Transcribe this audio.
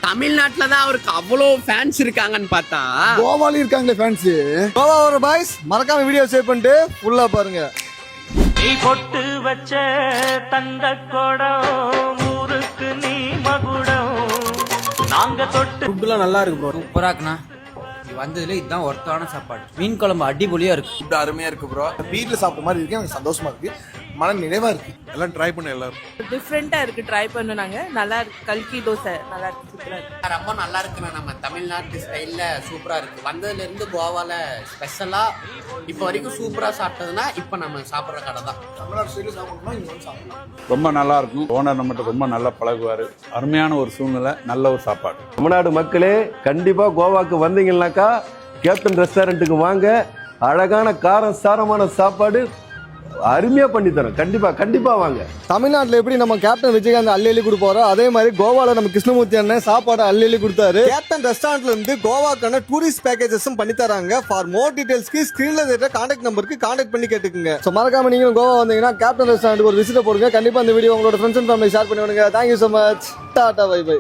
தமிழ்நாட்டுல தான் அவருக்கு அவ்வளோ ஃபேன்ஸ் இருக்காங்கன்னு பார்த்தா கோவால இருக்காங்களே ஃபேன்ஸ். கோவா ஒரு பாய்ஸ் மறக்காம வீடியோ சேவ் பண்ணிட்டு ஃபுல்லா பாருங்க. நீ பொட்டு வச்ச தங்க குடம் ஊருக்கு நீ மகுடம் நாங்க தொட்டு ஃபுட்டுலாம் நல்லா இருக்கு ப்ரோ. சூப்பரா இருக்குண்ணா. வந்ததுல இதுதான் ஒர்த்தான சாப்பாடு. மீன் குழம்பு அடிபொலியா இருக்கு. ஃபுட் அருமையா இருக்கு ப்ரோ. வீட்ல சாப்பிட்ட மாதிரி இருக்கு, எனக்கு சந்தோஷமா இருக்கு, மன நிறைவா இருக்கு. எல்லாம் ட்ரை பண்ண எல்லாரும். டிஃப்ரெண்டா இருக்கு, ட்ரை பண்ணுனாங்க. நல்லா இருக்கு. கல்கி தோசை நல்லா இருக்கு, சூப்பரா இருக்கு. ரொம்ப நல்லா இருக்குண்ணா. நம்ம தமிழ்நாட்டு ஸ்டைல்ல சூப்பரா இருக்கு. வந்ததுல இருந்து கோவால ஸ்பெஷலா இப்போ வரைக்கும் சூப்பரா சாப்பிட்டதுன்னா இப்போ நம்ம சாப்பிட்ற கடை தான். தமிழ்நாடு ஸ்டைல சாப்பிடணும்னா இங்க வந்து சாப்பிடலாம். ரொம்ப நல்லா இருக்கும். ஓனர் நம்மகிட்ட ரொம்ப நல்லா பழகுவாரு. அருமையான ஒரு சூழ்நிலை, நல்ல ஒரு சாப்பாடு. தமிழ்நாடு மக்களே கண்டிப்பா கோவாக்கு வந்தீங்கன்னாக்கா கேப்டன் ரெஸ்டாரண்ட்டுக்கு வாங்க. அழகான காரம் சாரமான சாப்பாடு அருமையா பண்ணி தரோம். கண்டிப்பா வாங்க. தமிழ்நாட்டுல எப்படி நம்ம கேப்டன் விஜயகாந்த் அள்ளி கொடுப்பாரோ அதே மாதிரி கோவால நம்ம கிருஷ்ணமூர்த்தி அண்ணன் சாப்பாடு அள்ளி கொடுத்தாரு. கேப்டன் ரெஸ்டாரண்ட்ல இருந்து கோவாக்கான டூரிஸ்ட் பேக்கேஜஸும் பண்ணி தராங்க. ஃபார் மோர் டீடைல்ஸ்க்கு ஸ்கிரீன்ல இருக்கிற கான்டாக்ட் நம்பருக்கு கான்டாக்ட் பண்ணி கேட்டுக்கங்க. சோ மறக்காம நீங்களும் கோவா வந்தீங்கன்னா கேப்டன் ரெஸ்டாரண்ட்டுக்கு ஒரு விசிட் போடுங்க. கண்டிப்பா இந்த வீடியோ உங்களோட ஃப்ரெண்ட்ஸ் அண்ட் ஃபேமிலி ஷேர் பண்ணி விடுங்க. Thank you so much. Tata bye by.